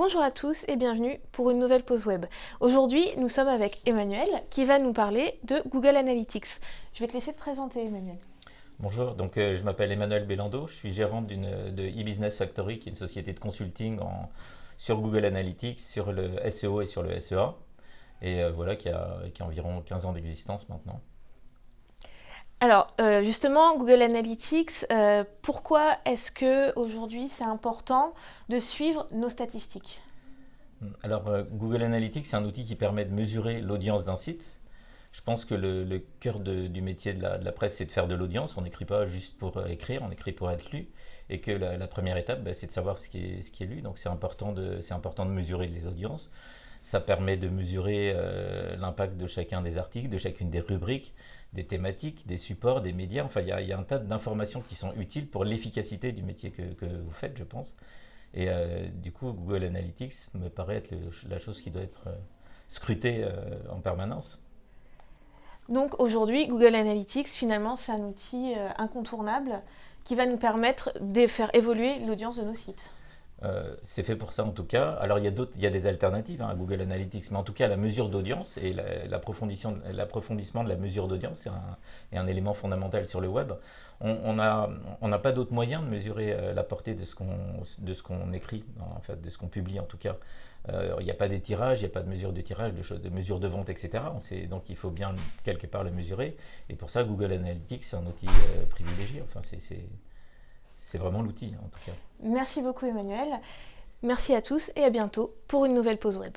Bonjour à tous et bienvenue pour une nouvelle pause web. Aujourd'hui, nous sommes avec Emmanuel qui va nous parler de Google Analytics. Je vais te laisser te présenter, Emmanuel. Bonjour, je m'appelle Emmanuel Bellando, je suis gérant de eBusiness Factory, qui est une société de consulting sur Google Analytics, sur le SEO et sur le SEA, et voilà, qui a environ 15 ans d'existence maintenant. Alors, justement, Google Analytics, pourquoi est-ce que aujourd'hui c'est important de suivre nos statistiques? Google Analytics, c'est un outil qui permet de mesurer l'audience d'un site. Je pense que le cœur du métier de la presse, c'est de faire de l'audience. On n'écrit pas juste pour écrire, on écrit pour être lu. Et que la première étape, c'est de savoir ce qui est lu. Donc c'est important de mesurer les audiences. Ça permet de mesurer l'impact de chacun des articles, de chacune des rubriques, des thématiques, des supports, des médias. Enfin, il y a un tas d'informations qui sont utiles pour l'efficacité du métier que vous faites, je pense. Et du coup, Google Analytics me paraît être la chose qui doit être scrutée en permanence. Donc aujourd'hui, Google Analytics, finalement, c'est un outil incontournable qui va nous permettre de faire évoluer l'audience de nos sites. C'est fait pour ça en tout cas. Alors il y a des alternatives à Google Analytics, mais en tout cas la mesure d'audience et l'approfondissement de la mesure d'audience est un élément fondamental sur le web. On n'a pas d'autre moyen de mesurer la portée de ce qu'on écrit, en fait, de ce qu'on publie en tout cas. Il n'y a pas des tirages, il n'y a pas de mesure de tirage, de mesure de vente, etc. Donc il faut bien quelque part le mesurer. Et pour ça, Google Analytics, c'est un outil privilégié. Enfin, c'est vraiment l'outil en tout cas. Merci beaucoup, Emmanuel. Merci à tous et à bientôt pour une nouvelle pause web.